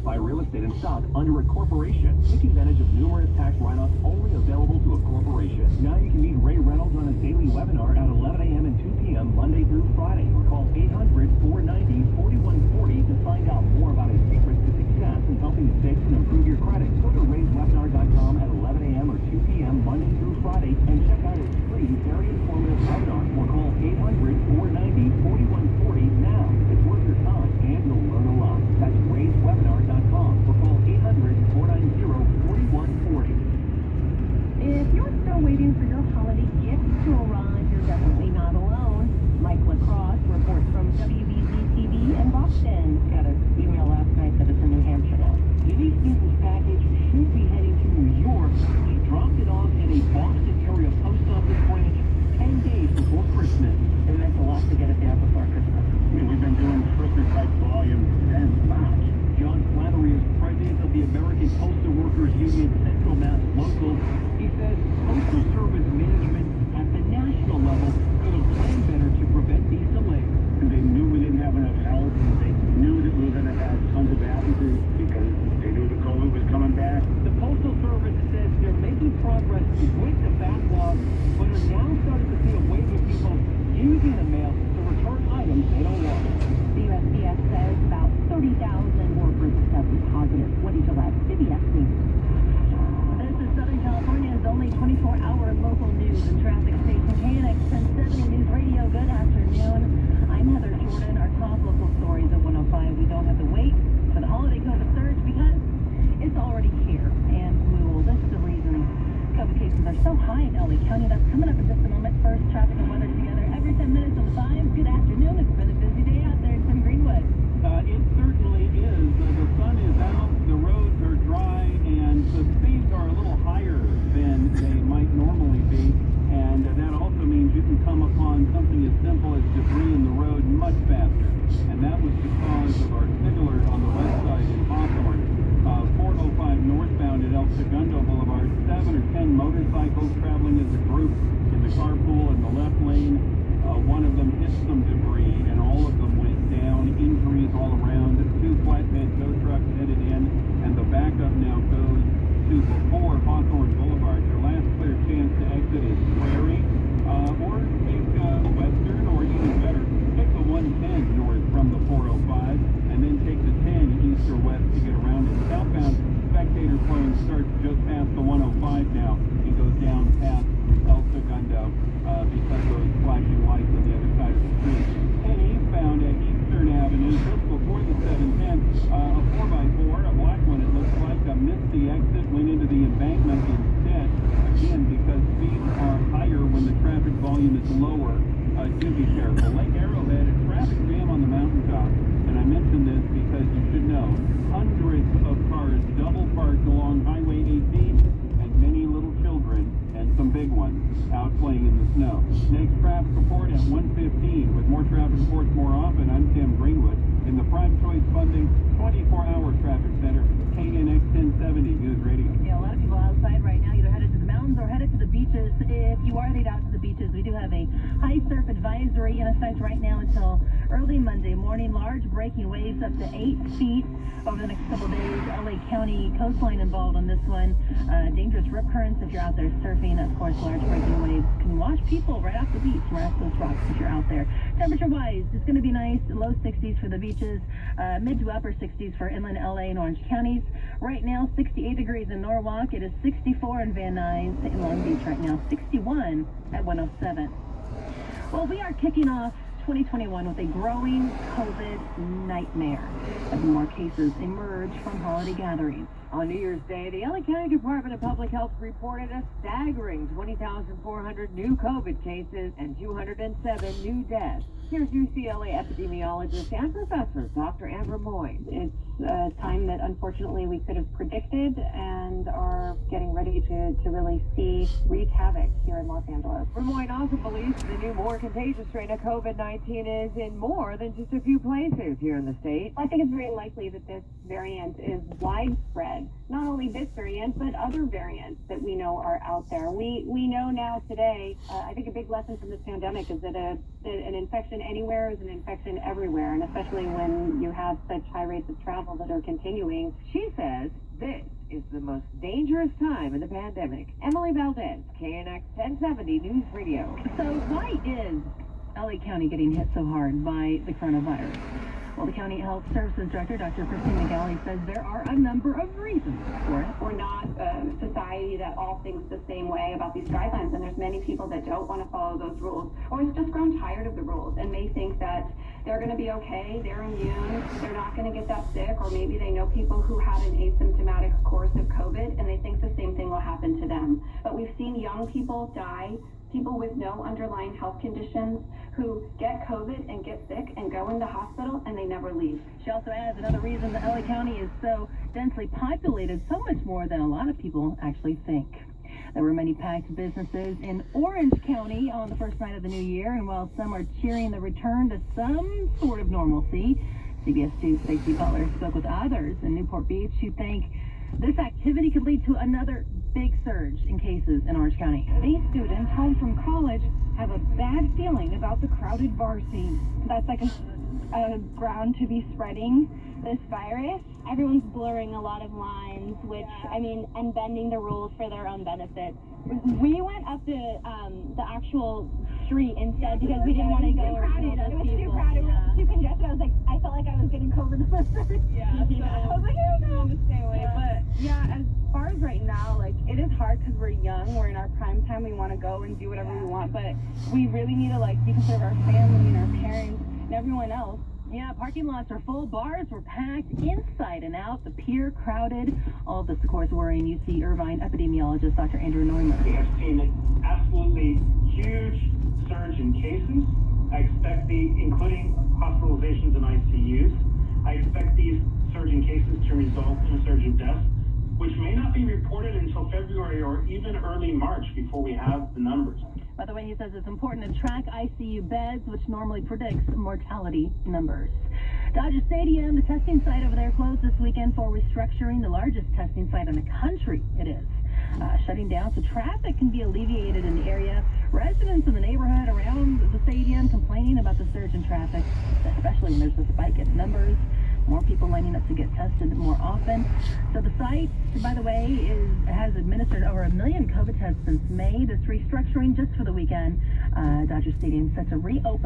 Buy real estate in stock under a corporation. Take advantage of numerous tax write-offs only available to a corporation. Now you can meet Ray Reynolds on a daily webinar at 11 a.m. and 2 p.m. Monday through Friday. Or call 800-490-4140 to find out more about his secrets to success in helping you fix and improve your credit. Go to rayswebinar.com at 11 a.m. or 2 p.m. Monday through Friday and check out his free, very informative webinar. Or call 800-490-4140 now. It's worth your time and you'll learn a lot. That's rayswebinar.com or call 800-490-4140. If you're still waiting for your holiday gifts to arrive, you're definitely not alone. Mike LaCrosse reports from WBZ-TV in Boston. Got an email last night that it's in New Hampshire now. Denise Newton's package should be heading to New York. She dropped it off at a Boston area post office branch 10 days before Christmas. And that's a lot to get it there before Christmas. We've been doing Christmas-type volume since March. John Flannery is president of the American Postal Workers Union Central Mass Local. He says Postal Service management at the national level could have planned better to prevent these delays. They knew we didn't have enough help. They knew that we were going to have tons of absences because they knew the COVID was coming back. The Postal Service says they're making progress with the backlog, but are now starting to see a wave of people using the mail to return items they don't want. The USPS says about 30,000 workers have tested positive. What did you like? CBS News. This is Southern California's only 24-hour local news and traffic station, KNX 1070 News Radio. Good afternoon. I'm Heather Jordan. Our top local stories at 105. We don't have to wait for the holiday COVID surge because it's already here. And we will list the reasons COVID cases are so high in LA County. That's coming up in just a moment. First, traffic and weather together every 10 minutes on the 5. Good afternoon. It's been a busy day out there in Tim Greenwood. It certainly is. The sun is out, the roads are dry, and the speeds are a little higher than they might normally be. And that also means you can come upon something as simple as debris in the road much faster. And that was because of our signaler on the west side in Hawthorne. 405 northbound at El Segundo Boulevard, 7 or 10 motorcycles traveling as a group in the carpool in the left lane. One of them hit some debris, and all of them went down. Injuries all around. 2 flatbed tow trucks headed in, and the backup now goes to before Hawthorne Boulevard. Your last clear chance to exit is Prairie, or take Western, or even better, take the 110 north from the 405, and then take the 10 east or west to get around it. Southbound spectator flowing starts just past the 105 now and goes down past El Segundo because those flashing lights on the other side of the street. And eastbound at Eastern Avenue, just before the 710, a 4x4, a black one it looks like, missed the exit, went into the embankment instead, again because speeds are higher when the traffic volume is lower. Do be careful. Lake Arrowhead, a traffic jam on the mountaintop, and I mention this because you should know, hundreds of cars double parked along Highway 18, and many little children, and some big ones, out playing in the snow. Next traffic report at 1:15. With more traffic reports more often, I'm Tim Greenwood in the Prime Choice Funding 24-hour traffic center, KNX 1070 News Radio. Yeah, a lot of people outside right now, either headed to the mountains or headed to the beaches. If you are headed out to the beaches, we do have a high surf advisory in effect right now until early Monday morning. Large breaking waves up to 8 feet over the next couple days. LA County coastline involved on this one. Dangerous rip currents if you're out there surfing. Of course, large breaking waves can wash people right off the beach, right off those rocks if you're out there. Temperature-wise, it's going to be nice. Low 60s for the beaches, mid to upper 60s for inland LA and Orange counties. Right now, 68 degrees in Norwalk. It is 64 in Van Nuys, in Long Beach right now, 61 at 107. Well, we are kicking off 2021 with a growing COVID nightmare as more cases emerge from holiday gatherings. On New Year's Day, the LA County Department of Public Health reported a staggering 20,400 new COVID cases and 207 new deaths. Here's UCLA epidemiologist and professor Dr. Amber Moyne. It's a time that unfortunately we could have predicted and are getting ready to really see wreak havoc here in Los Angeles. Moyne also believes the new, more contagious strain of COVID-19 COVID-19 is in more than just a few places here in the state. I think it's very likely that this variant is widespread. Not only this variant, but other variants that we know are out there. We know now today, I think a big lesson from this pandemic is that an infection anywhere is an infection everywhere, and especially when you have such high rates of travel that are continuing. She says this is the most dangerous time in the pandemic. Emily Valdez, KNX 1070 News Radio. So why is LA County getting hit so hard by the coronavirus? Well, the County Health Services Director, Dr. Christine McGalley, says there are a number of reasons for it. We're not a society that all thinks the same way about these guidelines, and there's many people that don't want to follow those rules, or has just grown tired of the rules and may think that they're going to be okay, they're immune, they're not going to get that sick, or maybe they know people who had an asymptomatic course of COVID and they think the same thing will happen to them. But we've seen young people die, people with no underlying health conditions who get COVID and get sick and go into hospital and they never leave. She also adds another reason that LA County is so densely populated, so much more than a lot of people actually think. There were many packed businesses in Orange County on the first night of the new year, and while some are cheering the return to some sort of normalcy, CBS 2's Stacey Butler spoke with others in Newport Beach who think this activity could lead to another big surge in cases in Orange County. These students home from college have a bad feeling about the crowded bar scene. That's like a ground to be spreading this virus. Everyone's blurring a lot of lines, which, I mean, and bending the rules for their own benefit. We went up the actual street instead because we didn't want to go around all those people. It was too crowded. It was too congested. I felt like I was getting COVID first. Yeah, so I was like, oh no. to stay away. But yeah, as far as right now, like, it is hard because we're young. We're in our prime time. We want to go and do whatever we want, but we really need to, like, be considerate of our family and our parents and everyone else. Yeah, parking lots are full, bars were packed inside and out, the pier crowded. All of this, of course, worrying UC Irvine epidemiologist Dr. Andrew Neumann. We have seen an absolutely huge surge in cases. I expect including hospitalizations and ICUs. I expect these surge in cases to result in a surge in deaths, which may not be reported until February or even early March before we have the numbers. By the way, he says it's important to track ICU beds, which normally predicts mortality numbers. Dodger Stadium, the testing site over there, closed this weekend for restructuring, the largest testing site in the country it is. Shutting down so traffic can be alleviated in the area. Residents in the neighborhood around the stadium complaining about the surge in traffic, especially when there's a spike in numbers. More people lining up to get tested more often. So the site, by the way, has administered over 1 million COVID tests since May. This restructuring just for the weekend. Dodger Stadium set to reopen